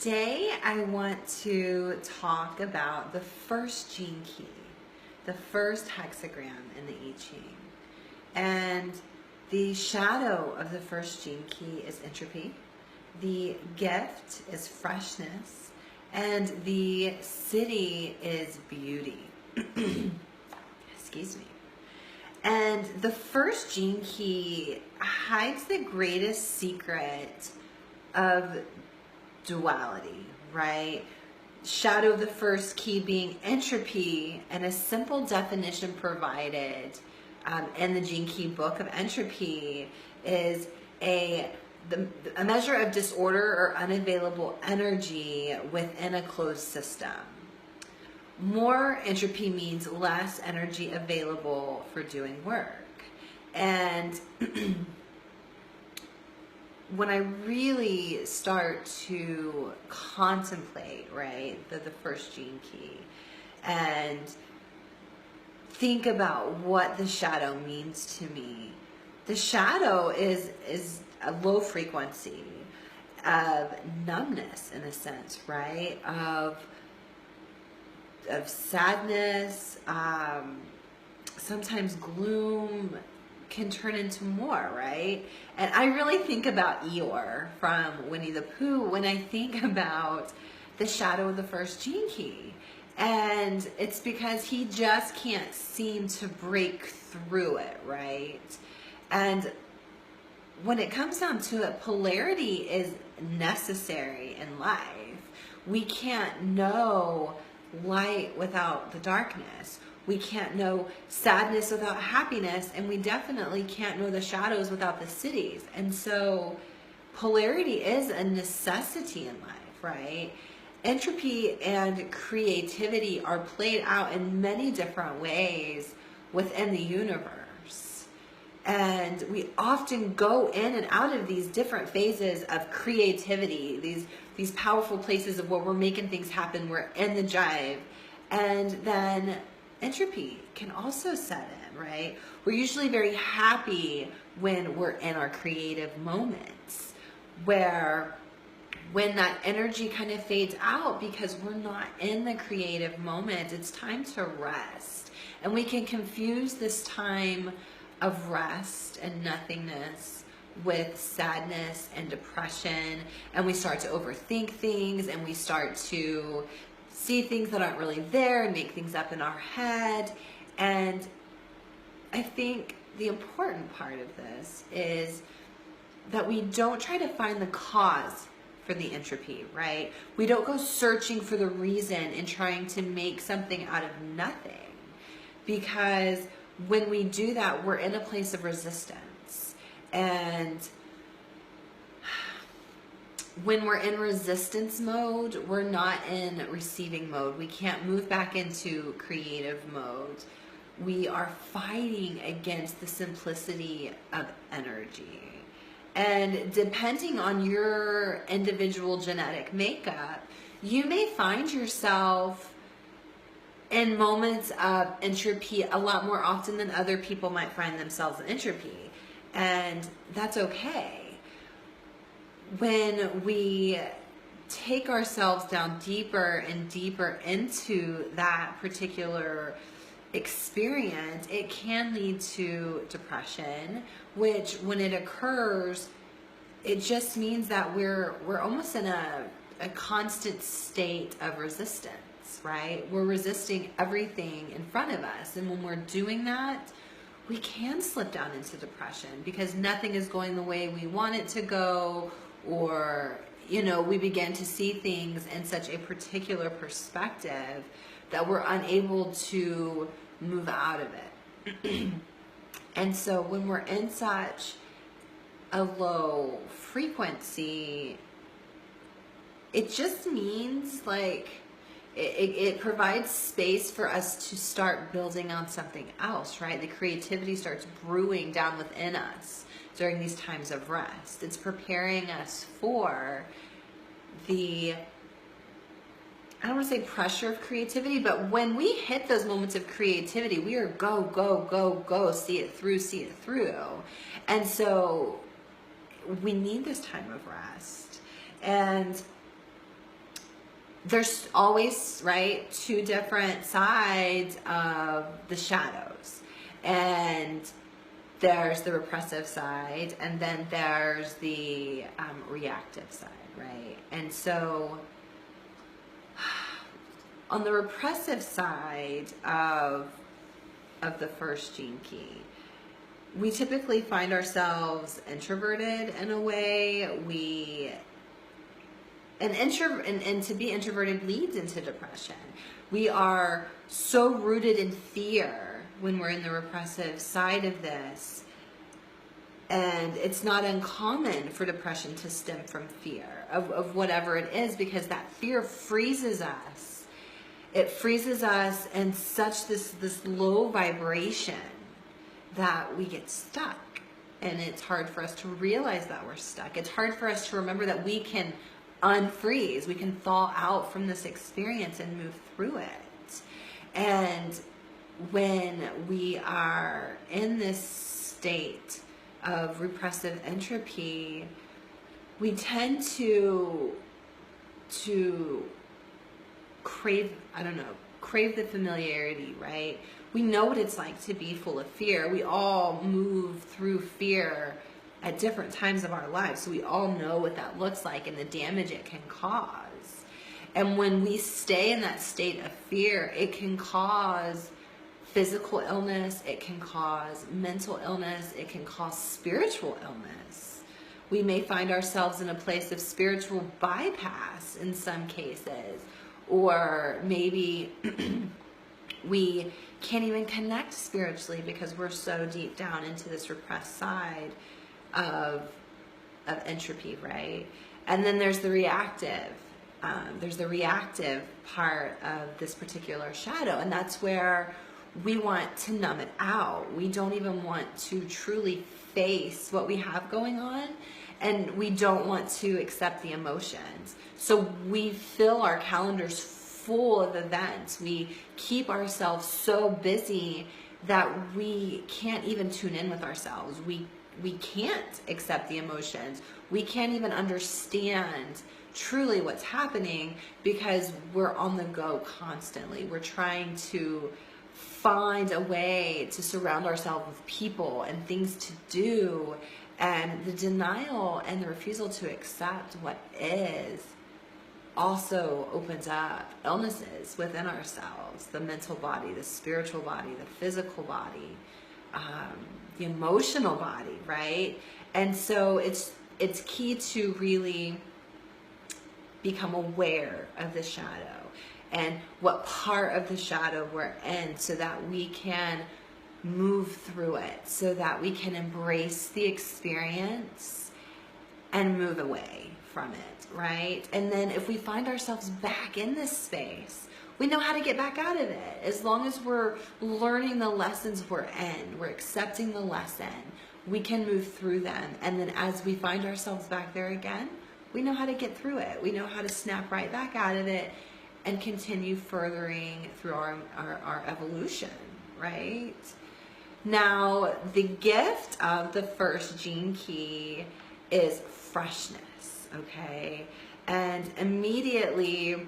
Today I want to talk about the first gene key, the first hexagram in the I Ching. And the shadow of the first gene key is entropy. The gift is freshness. And the siddhi is beauty. Excuse me. And the first gene key hides the greatest secret of duality, right? Shadow of the first key being entropy, and a simple definition provided in the Gene Key book of entropy is a measure of disorder or unavailable energy within a closed system. More entropy means less energy available for doing work. And when I really start to contemplate, right, the first gene key and think about what the shadow means to me, the shadow is a low frequency of numbness, in a sense, right, of sadness, sometimes gloom can turn into more, right? And I really think about Eeyore from Winnie the Pooh when I think about the shadow of the first gene key. And it's because he just can't seem to break through it, right? And when it comes down to it, polarity is necessary in life. We can't know light without the darkness. We can't know sadness without happiness, and we definitely can't know the shadows without the siddhis. And so polarity is a necessity in life, right? Entropy and creativity are played out in many different ways within the universe. And we often go in and out of these different phases of creativity, these powerful places of where we're making things happen, we're in the jive, and then entropy can also set in, right? We're usually very happy when we're in our creative moments, where when that energy kind of fades out because we're not in the creative moment, it's time to rest. And we can confuse this time of rest and nothingness with sadness and depression, and we start to overthink things, and we start to see things that aren't really there and make things up in our head. And I think the important part of this is that we don't try to find the cause for the entropy, right? We don't go searching for the reason and trying to make something out of nothing, because when we do that, we're in a place of resistance. And when we're in resistance mode, we're not in receiving mode. We can't move back into creative mode. We are fighting against the simplicity of energy. And depending on your individual genetic makeup, you may find yourself in moments of entropy a lot more often than other people might find themselves in entropy. And that's okay. When we take ourselves down deeper and deeper into that particular experience, it can lead to depression, which when it occurs, it just means that we're almost in a constant state of resistance, right? We're resisting everything in front of us. And when we're doing that, we can slip down into depression because nothing is going the way we want it to go, or, you know, we begin to see things in such a particular perspective that we're unable to move out of it. And so when we're in such a low frequency, it just means like it provides space for us to start building on something else, right? The creativity starts brewing down within us during these times of rest. It's preparing us for the, I don't want to say pressure of creativity, but when we hit those moments of creativity, we are go, go, go, go, see it through, see it through. And so we need this time of rest. And there's always, right, two different sides of the shadows. And there's the repressive side, and then there's the reactive side, right? And so on the repressive side of the first gene key, we typically find ourselves introverted in a way. And to be introverted leads into depression. We are so rooted in fear when we're in the repressive side of this. And it's not uncommon for depression to stem from fear of whatever it is, because that fear freezes us. It freezes us in such this low vibration that we get stuck. And it's hard for us to realize that we're stuck. It's hard for us to remember that we can unfreeze, we can thaw out from this experience and move through it. And when we are in this state of repressive entropy, we tend to crave, crave the familiarity, right? We know what it's like to be full of fear. We all move through fear at different times of our lives. So we all know what that looks like and the damage it can cause. And when we stay in that state of fear, it can cause physical illness, it can cause mental illness, it can cause spiritual illness. We may find ourselves in a place of spiritual bypass in some cases, or maybe we can't even connect spiritually because we're so deep down into this repressed side of entropy, right? And then there's the reactive. There's the reactive part of this particular shadow, and that's where we want to numb it out. We don't even want to truly face what we have going on, and we don't want to accept the emotions. So we fill our calendars full of events. We keep ourselves so busy that we can't even tune in with ourselves. We can't accept the emotions. We can't even understand truly what's happening because we're on the go constantly. We're trying to find a way to surround ourselves with people and things to do. And the denial and the refusal to accept what is also opens up illnesses within ourselves, the mental body, the spiritual body, the physical body, the emotional body, right? And so it's key to really become aware of the shadow and what part of the shadow we're in, so that we can move through it, so that we can embrace the experience and move away from it, right? And then if we find ourselves back in this space, we know how to get back out of it. As long as we're learning the lessons we're in, we're accepting the lesson, we can move through them. And then as we find ourselves back there again, we know how to get through it. We know how to snap right back out of it and continue furthering through our evolution, right? Now, the gift of the first gene key is freshness, okay? And immediately,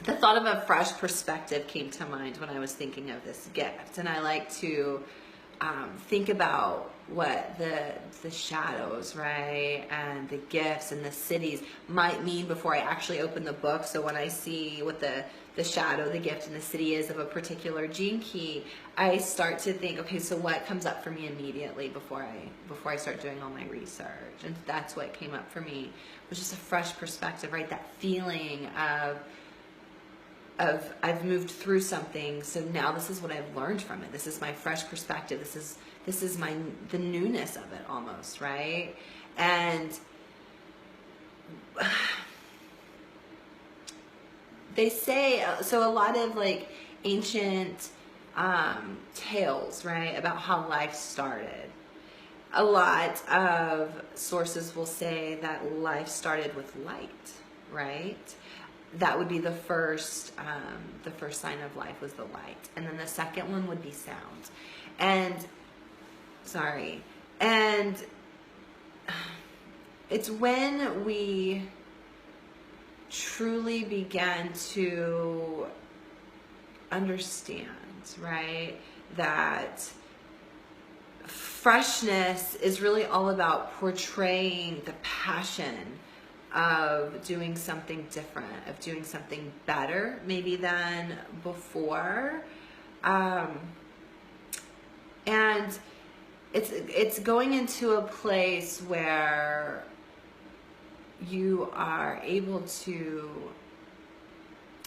the thought of a fresh perspective came to mind when I was thinking of this gift. And I like to think about what the shadows, right, and the gifts and the cities might mean before I actually open the book. So when I see what the shadow, the gift, and the city is of a particular gene key, I start to think, okay, so what comes up for me immediately before I start doing all my research? And that's what came up for me, was just a fresh perspective, right? That feeling of I've moved through something, so now this is what I've learned from it. This is my fresh perspective. This is the newness of it almost, right? And they say, so a lot of like ancient tales, right, about how life started. A lot of sources will say that life started with light, right? That would be the first sign of life was the light. And then the second one would be sound. And it's when we truly begin to understand, right, that freshness is really all about portraying the passion of doing something different, of doing something better maybe than before. And it's going into a place where you are able to,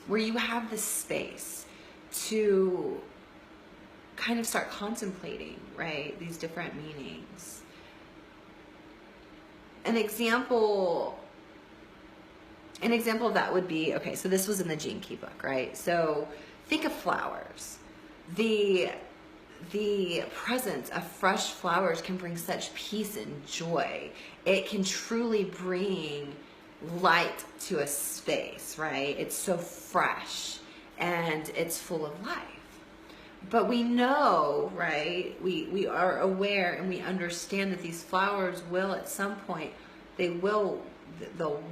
where you have the space to kind of start contemplating, right, these different meanings. An example of that would be, okay, so this was in the Gene Key book, right? So think of flowers. The presence of fresh flowers can bring such peace and joy. It can truly bring light to a space, right? It's so fresh and it's full of life. But we know, right, we are aware and we understand that these flowers will at some point, they'll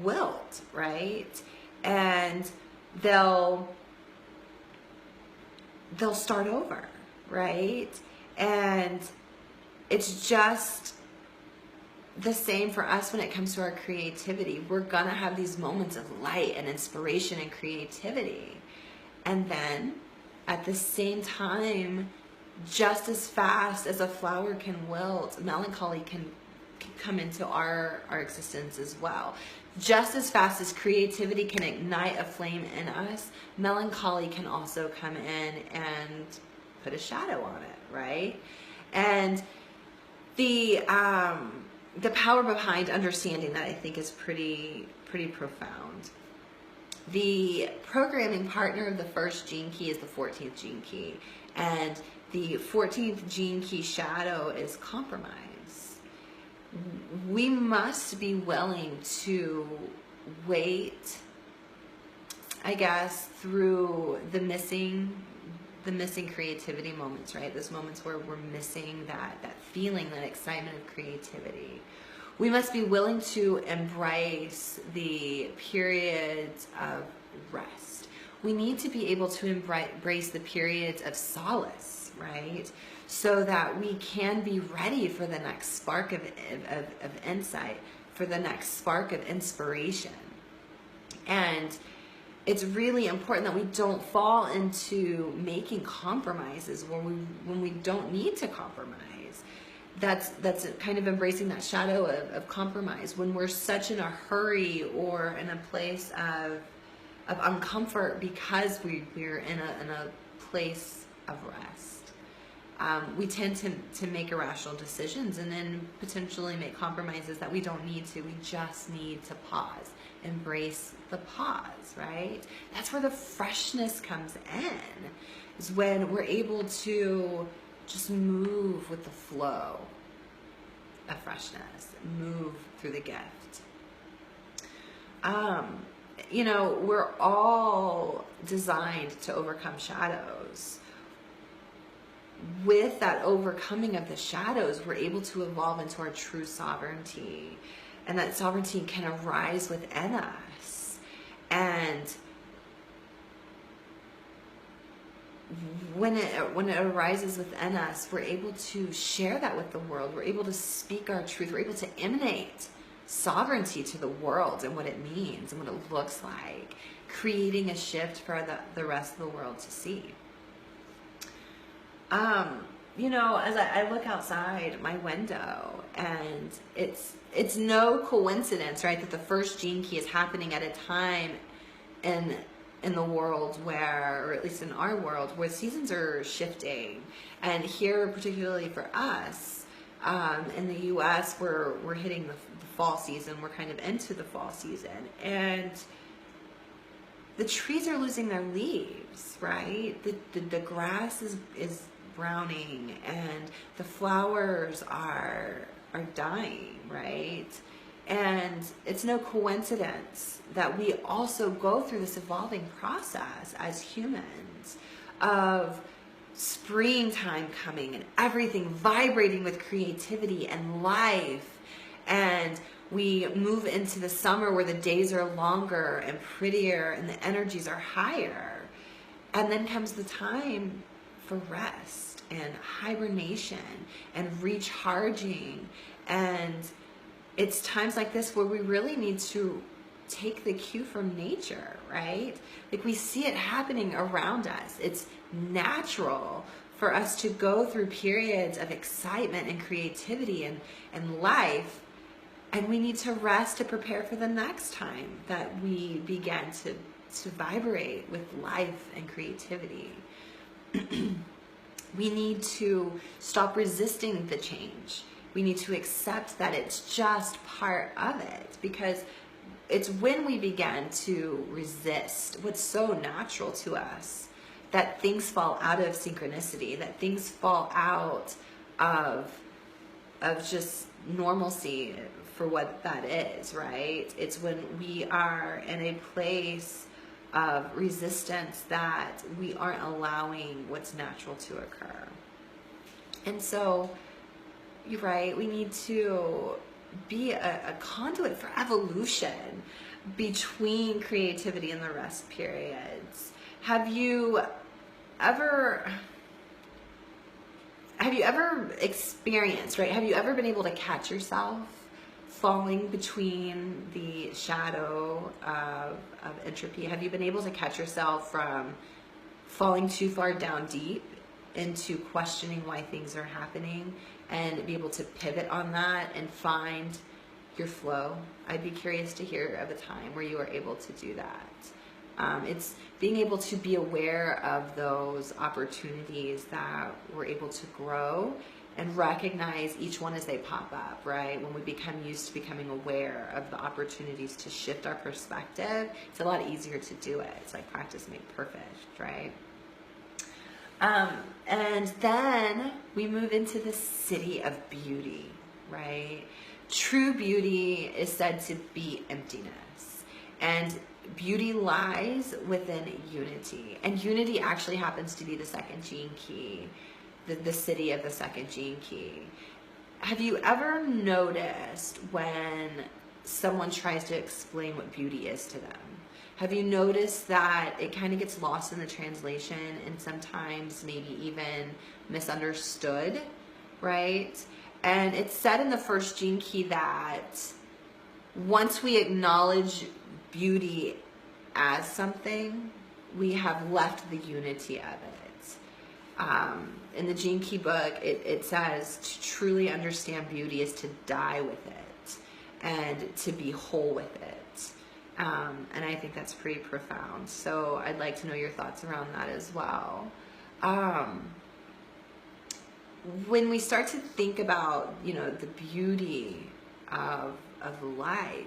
wilt, right? And they'll start over, right? And it's just the same for us when it comes to our creativity. We're gonna have these moments of light and inspiration and creativity. And then at the same time, just as fast as a flower can wilt, melancholy can come into our existence as well. Just as fast as creativity can ignite a flame in us, melancholy can also come in and put a shadow on it, right? And the power behind understanding that, I think, is pretty profound. The programming partner of the first gene key is the 14th gene key, and the 14th gene key shadow is compromise. We must be willing to wait, I guess, through the missing creativity moments, right? Those moments where we're missing that feeling, that excitement of creativity. We must be willing to embrace the periods of rest. We need to be able to embrace the periods of solace, right? So that we can be ready for the next spark of insight, for the next spark of inspiration. And it's really important that we don't fall into making compromises when we don't need to compromise. That's kind of embracing that shadow of compromise when we're such in a hurry or in a place of uncomfort because we're in a place of rest. We tend to make irrational decisions and then potentially make compromises that we don't need to. We just need to pause, embrace the pause, right? That's where the freshness comes in, is when we're able to just move with the flow of freshness, move through the gift. You know, we're all designed to overcome shadows. With that overcoming of the shadows, we're able to evolve into our true sovereignty. And that sovereignty can arise within us. And when it arises within us, we're able to share that with the world. We're able to speak our truth. We're able to emanate sovereignty to the world and what it means and what it looks like, creating a shift for the rest of the world to see. You know, as I look outside my window, and it's no coincidence, right, that the first gene key is happening at a time in the world where, or at least in our world, where seasons are shifting. And here, particularly for us, in the U.S., we're hitting the fall season. We're kind of into the fall season. And the trees are losing their leaves, right? The grass is browning, and the flowers are dying, right? And it's no coincidence that we also go through this evolving process as humans of springtime coming and everything vibrating with creativity and life. And We move into the summer where the days are longer and prettier and the energies are higher. And then comes the time for rest and hibernation and recharging. And it's times like this where we really need to take the cue from nature, right? Like we see it happening around us. It's natural for us to go through periods of excitement and creativity and life. And we need to rest to prepare for the next time that we begin to vibrate with life and creativity. We need to stop resisting the change. We need to accept that it's just part of it, because it's when we begin to resist what's so natural to us that things fall out of synchronicity, that things fall out of just normalcy for what that is, right? It's when we are in a place of resistance that we aren't allowing what's natural to occur. And so, you're right, we need to be a conduit for evolution between creativity and the rest periods. Have you ever experienced, right? Have you ever been able to catch yourself falling between the shadow of entropy? Have you been able to catch yourself from falling too far down deep into questioning why things are happening and be able to pivot on that and find your flow? I'd be curious to hear of a time where you were able to do that. It's being able to be aware of those opportunities that we're able to grow and recognize each one as they pop up, right? When we become used to becoming aware of the opportunities to shift our perspective, it's a lot easier to do it. It's like practice makes perfect, right? And then we move into the city of beauty, right? True beauty is said to be emptiness, and beauty lies within unity. And unity actually happens to be the second gene key, the city of the second gene key. Have you ever noticed when someone tries to explain what beauty is to them? Have you noticed that it kind of gets lost in the translation and sometimes maybe even misunderstood, right? And it's said in the first gene key that once we acknowledge beauty as something, we have left the unity of it. In the Gene Key book, it says to truly understand beauty is to die with it and to be whole with it. And I think that's pretty profound. So I'd like to know your thoughts around that as well. When we start to think about, the beauty of life,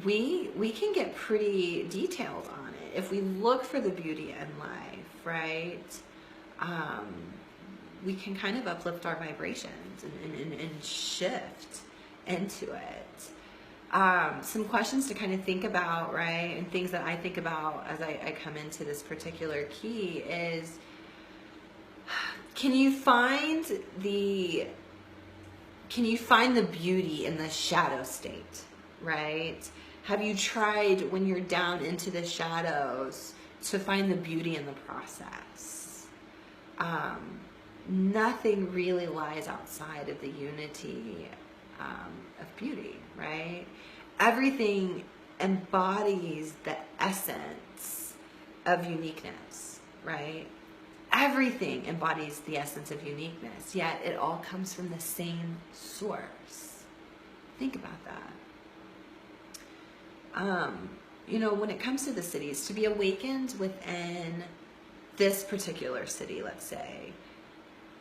we can get pretty detailed on it. If we look for the beauty in life, right? We can kind of uplift our vibrations and shift into it. Some questions to kind of think about, right? And things that I think about as I come into this particular key is, can you find the beauty in the shadow state, right? Have you tried, when you're down into the shadows, to find the beauty in the process? Nothing really lies outside of the unity of beauty, right? Everything embodies the essence of uniqueness, right? Everything embodies the essence of uniqueness, yet it all comes from the same source. Think about that. When it comes to the cities, to be awakened within this particular city, let's say,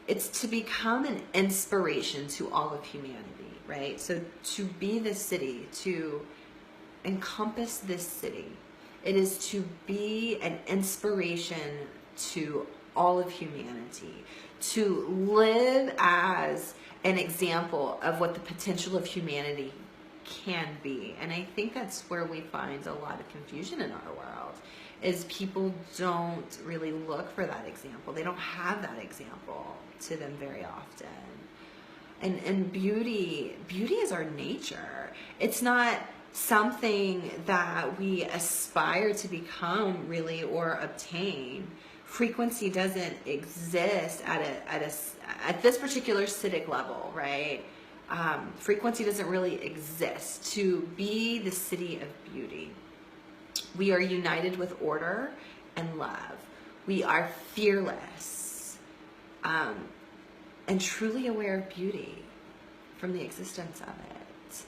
it's to become an inspiration to all of humanity, right? So to be this city, to encompass this city, it is to be an inspiration to all of humanity, to live as an example of what the potential of humanity can be. And I think that's where we find a lot of confusion in our world, is people don't really look for that example. They don't have that example to them very often. And beauty is our nature. It's not something that we aspire to become really or obtain. Frequency doesn't exist at this particular Siddhic level, right? Frequency doesn't really exist to be the Siddhi of Beauty. We are united with order and love. We are fearless and truly aware of beauty from the existence of it.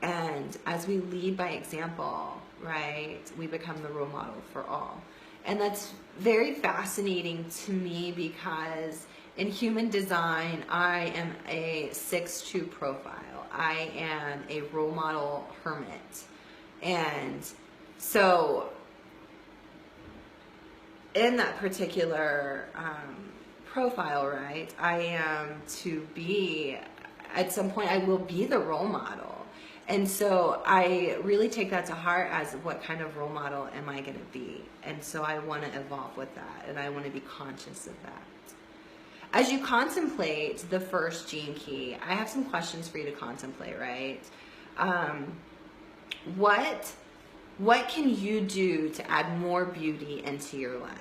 And as we lead by example, right, we become the role model for all. And that's very fascinating to me because in human design, I am a 6-2 profile. I am a role model hermit. And so in that particular profile, right, I am to be, at some point I will be the role model. And so I really take that to heart as what kind of role model am I going to be? And so I want to evolve with that, and I want to be conscious of that. As you contemplate the first gene key, I have some questions for you to contemplate, right? What can you do to add more beauty into your life?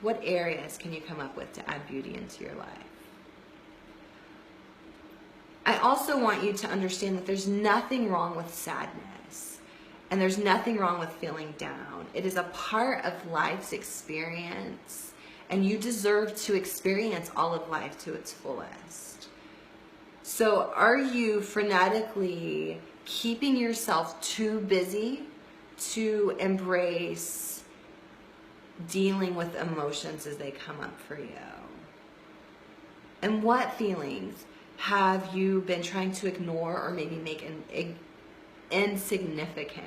What areas can you come up with to add beauty into your life? I also want you to understand that there's nothing wrong with sadness, and there's nothing wrong with feeling down. It is a part of life's experience, and you deserve to experience all of life to its fullest. So are you frenetically keeping yourself too busy to embrace dealing with emotions as they come up for you? And what feelings have you been trying to ignore or maybe make insignificant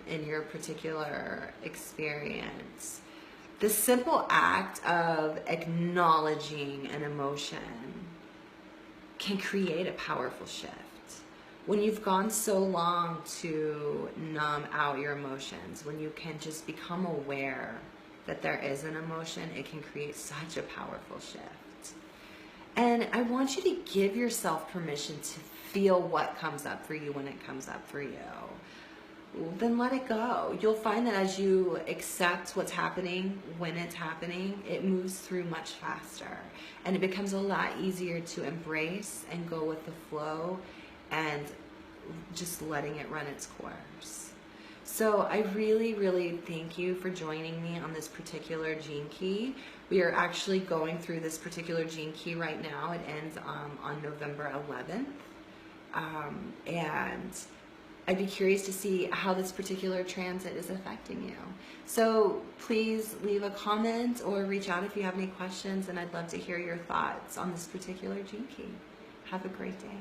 in your particular experience? The simple act of acknowledging an emotion can create a powerful shift. When you've gone so long to numb out your emotions, when you can just become aware that there is an emotion, it can create such a powerful shift. And I want you to give yourself permission to feel what comes up for you when it comes up for you. Then let it go. You'll find that as you accept what's happening when it's happening, it moves through much faster. And it becomes a lot easier to embrace and go with the flow and just letting it run its course. So I really, really thank you for joining me on this particular gene key. We are actually going through this particular gene key right now. It ends on November 11th. And I'd be curious to see how this particular transit is affecting you. So please leave a comment or reach out if you have any questions, and I'd love to hear your thoughts on this particular gene key. Have a great day.